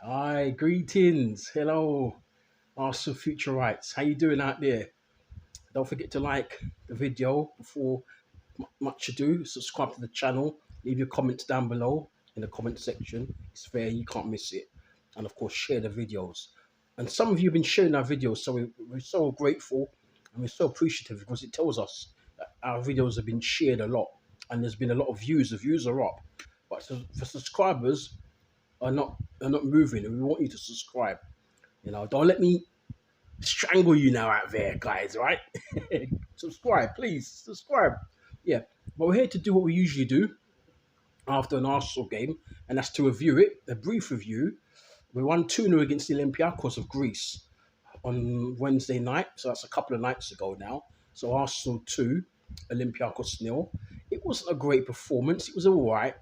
Hi, greetings. Hello, Arsenal Future Rights. How you doing out there? Don't forget to like the video before much ado. Subscribe to the channel. Leave your comments down below in the comment section. It's fair, you can't miss it. And of course, share the videos. And some of you have been sharing our videos, so we're so grateful and we're so appreciative because it tells us that our videos have been shared a lot and there's been a lot of views. The views are up. But for subscribers, are not moving, and we want you to subscribe. Don't let me strangle you now out there, guys. Right? Subscribe, please. Subscribe. Yeah, but we're here to do what we usually do after an Arsenal game, and that's to review it. A brief review. We won 2-0 against the Olympiakos of Greece on Wednesday night, so that's a couple of nights ago now. So Arsenal 2, Olympiakos nil. It wasn't a great performance. It was all right.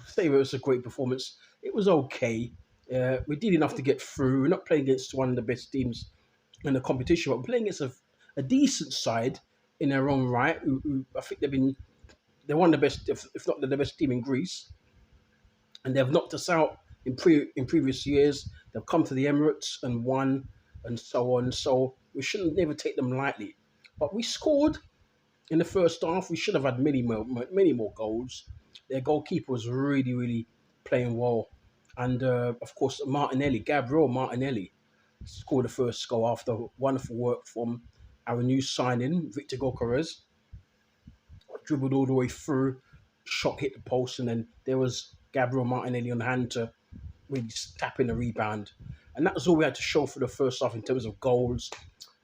Say it was a great performance. It was okay. We did enough to get through. We're not playing against one of the best teams in the competition, but we're playing against a decent side in their own right. I think they're one of the best, if not the best team in Greece, and they've knocked us out in previous years. They've come to the Emirates and won, and so on. So we shouldn't never take them lightly. But we scored in the first half. We should have had many more goals. Their goalkeeper was really, really playing well. And of course, Gabriel Martinelli, scored the first goal after wonderful work from our new signing, Victor Gokares. Dribbled all the way through, shot hit the post, and then there was Gabriel Martinelli on hand to really tap in the rebound. And that was all we had to show for the first half in terms of goals.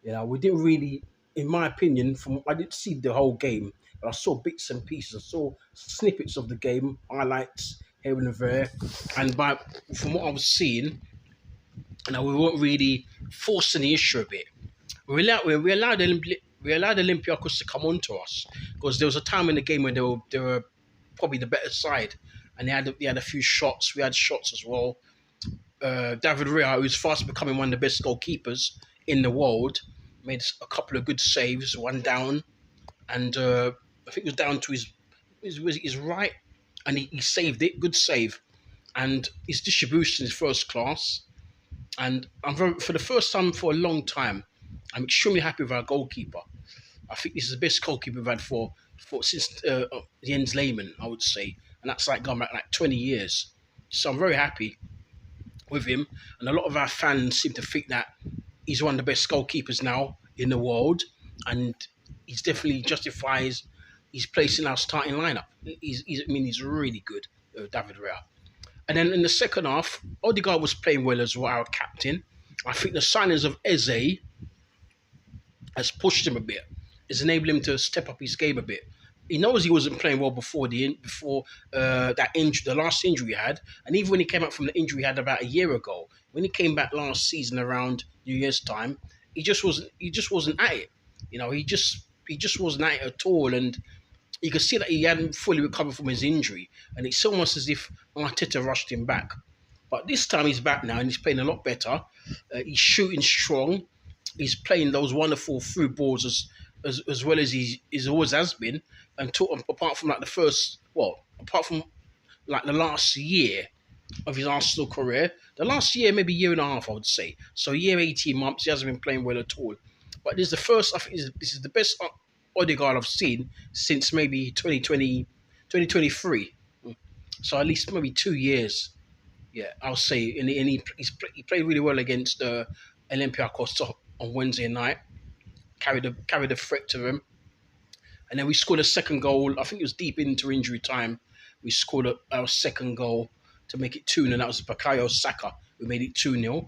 We didn't really, in my opinion, I didn't see the whole game, but I saw bits and pieces. I saw snippets of the game, highlights here and there, and from what I was seeing, we weren't really forcing the issue a bit. We allowed Olympiakos to come onto us because there was a time in the game when they were probably the better side, and they had a few shots. We had shots as well. David Rea, who's fast becoming one of the best goalkeepers in the world, made a couple of good saves, one down, and I think it was down to his right, and he saved it. Good save, and his distribution is first class. And for the first time for a long time, I'm extremely happy with our goalkeeper. I think this is the best goalkeeper we've had for since Jens Lehmann, I would say, and that's like gone back like 20 years. So I'm very happy with him, and a lot of our fans seem to think that he's one of the best goalkeepers now in the world, and he's definitely justifies his place in our starting lineup. He's really good, David Rea. And then in the second half, Odegaard was playing well as well, our captain. I think the signings of Eze has pushed him a bit. It's enabled him to step up his game a bit. He knows he wasn't playing well before that injury, the last injury he had, and even when he came out from the injury he had about a year ago, when he came back last season around New Year's time, he just wasn't at it. He just wasn't at it at all, and you could see that he hadn't fully recovered from his injury, and it's almost as if Arteta rushed him back. But this time he's back now, and he's playing a lot better. He's shooting strong. He's playing those wonderful through balls as well as he always has been. And apart from the last year of his Arsenal career, the last year, maybe year and a half, I would say. So a year, 18 months, he hasn't been playing well at all. But this is the first, I think this is the best Odegaard I've seen since maybe 2023. So at least maybe 2 years. Yeah, I'll say. And he played really well against Olympiakos on Wednesday night. Carried the threat to him. And then we scored a second goal. I think it was deep into injury time. We scored our second goal to make it 2-0. And that was Bukayo Saka who made it 2-0.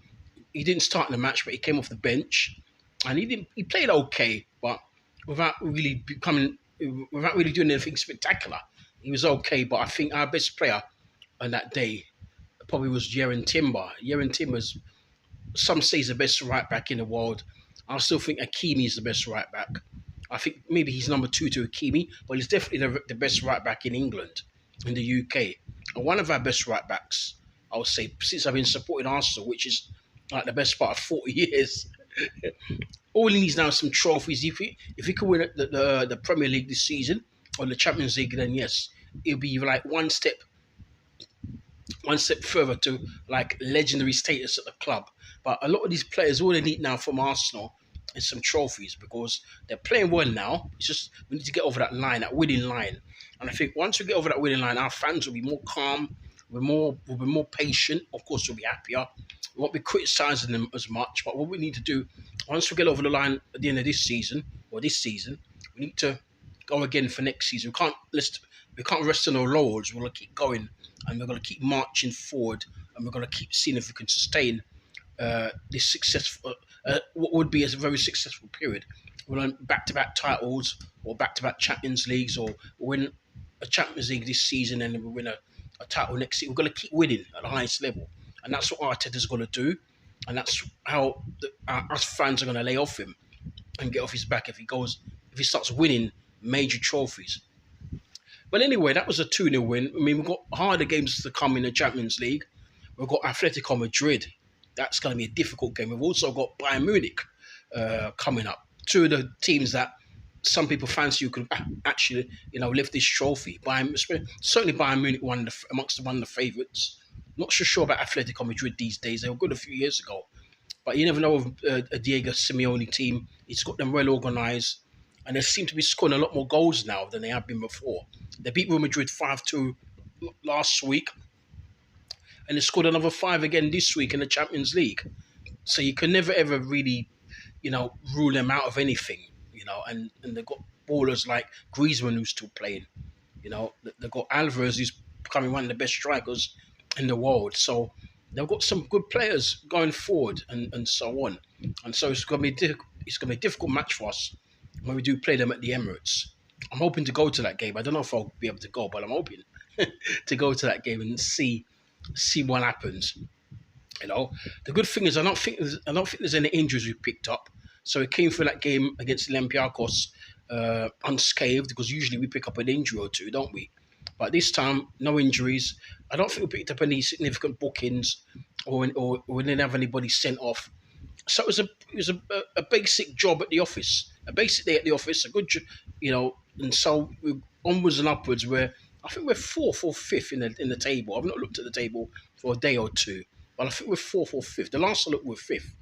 He didn't start in the match, but he came off the bench. And he played okay, but without really doing anything spectacular. He was okay, but I think our best player on that day probably was Yerin Timber. Yerin Timber's, some say, he's the best right back in the world. I still think Hakimi is the best right back. I think maybe he's number 2 to Hakimi, but he's definitely the best right back in England, in the UK. And one of our best right backs, I would say, since I've been supporting Arsenal, which is like the best part of 40 years. All he needs now is some trophies. If he could win the Premier League this season or the Champions League, then yes, it'll be like one step one step further to like legendary status at the club. But a lot of these players, all they need now from Arsenal is some trophies because they're playing well now. It's just we need to get over that line, that winning line. And I think once we get over that winning line, our fans will be more calm, we'll be more patient. Of course, we'll be happier. We won't be criticising them as much. But what we need to do, once we get over the line at the end of this season, or this season, we need to go again for next season. We can't rest on our laurels. We're going to keep going and we're going to keep marching forward and we're going to keep seeing if we can sustain this successful, what would be a very successful period. We'll win back-to-back titles or back-to-back Champions Leagues or win a Champions League this season and then we'll win a title next season. We're going to keep winning at the highest level. And that's what Arteta's going to do. And that's how us fans are going to lay off him and get off his back if he starts winning major trophies. But anyway, that was a 2-0 win. I mean, we've got harder games to come in the Champions League. We've got Atletico Madrid. That's going to be a difficult game. We've also got Bayern Munich coming up. Two of the teams that some people fancy you could actually, lift this trophy. Certainly Bayern Munich amongst one of the favourites. Not so sure about Atletico Madrid these days. They were good a few years ago. But you never know of a Diego Simeone team. He's got them well organised. And they seem to be scoring a lot more goals now than they have been before. They beat Real Madrid 5-2 last week. And they scored another 5 again this week in the Champions League. So you can never, ever really, rule them out of anything. And they've got ballers like Griezmann who's still playing. They've got Alvarez who's becoming one of the best strikers in the world. So they've got some good players going forward and so on. And so it's going to be a difficult match for us when we do play them at the Emirates. I'm hoping to go to that game. I don't know if I'll be able to go, but I'm hoping to go to that game and see what happens. The good thing is I don't think there's any injuries we picked up. So we came through that game against Olympiakos unscathed because usually we pick up an injury or two, don't we? But this time, no injuries. I don't think we picked up any significant bookings or we didn't have anybody sent off. So it was a basic job at the office, a basic day at the office, a good, and so we're onwards and upwards. I think we're fourth or fifth in the table. I've not looked at the table for a day or two, but I think we're fourth or fifth. The last I looked, we're fifth,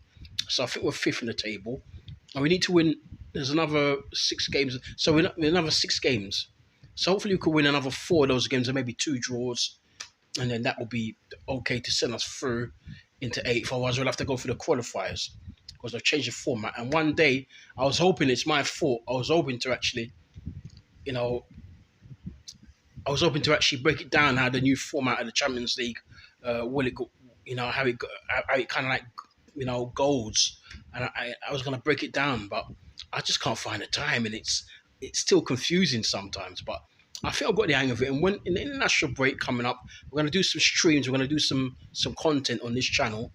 so I think we're fifth in the table, and we need to win. There's another 6 games, so we're another 6 games. So hopefully we could win another 4 of those games, and maybe 2 draws, and then that will be okay to send us through into 8th. Otherwise, we'll have to go for the qualifiers because they've changed the format. And one day, I was hoping it's my fault. I was hoping to actually, break it down how the new format of the Champions League will it go, how it kind of like, goes. And I was going to break it down, but I just can't find the time, and it's still confusing sometimes. But I think I've got the hang of it. And when in the international break coming up, we're going to do some streams. We're going to do some content on this channel.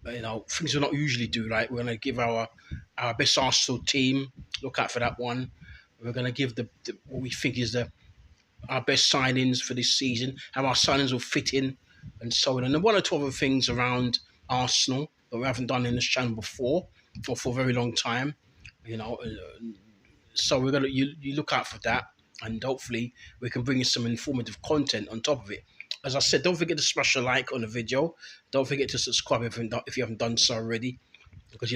Things we not usually do. Like we're going to give our best Arsenal team. Look out for that one. We're going to give the what we think is our best signings for this season. How our signings will fit in, and so on. And then 1 or 2 other things around Arsenal that we haven't done in this channel before or for a very long time. So we're gonna you look out for that. And hopefully we can bring you some informative content on top of it. As I said, don't forget to smash a like on the video. Don't forget to subscribe if you haven't done so already. Because,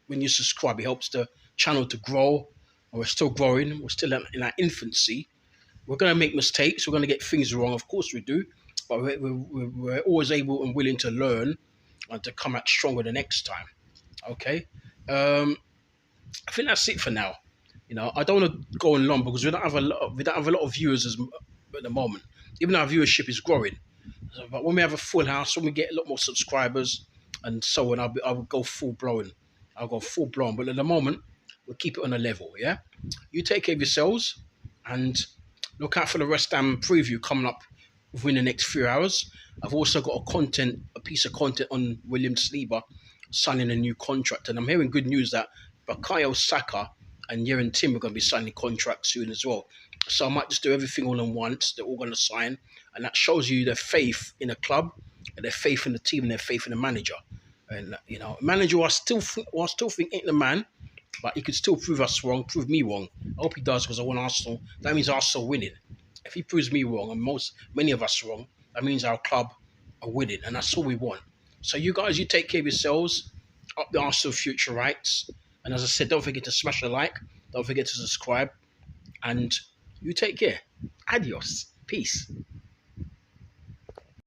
when you subscribe, it helps the channel to grow. And we're still growing. We're still in our infancy. We're going to make mistakes. We're going to get things wrong. Of course we do. But we're always able and willing to learn and to come out stronger the next time. Okay? I think that's it for now. I don't want to go on long because we don't have a lot of viewers at the moment. Even our viewership is growing. But when we have a full house, when we get a lot more subscribers and so on, I will go full blown. I'll go full blown. But at the moment, we'll keep it on a level. Yeah. You take care of yourselves and look out for the West Ham preview coming up within the next few hours. I've also got a piece of content on William Saliba signing a new contract, and I'm hearing good news that Bukayo Saka and Yerin Tim are going to be signing contracts soon as well. So I might just do everything all at once. They're all going to sign. And that shows you their faith in the club, and their faith in the team, and their faith in the manager. And, manager who I still think ain't the man, but he could still prove me wrong. I hope he does because I want Arsenal. That means Arsenal winning. If he proves me wrong, and many of us wrong, that means our club are winning, and that's all we want. So you guys, you take care of yourselves. Up the Arsenal future rights. And as I said, don't forget to smash a like. Don't forget to subscribe. And you take care. Adios. Peace.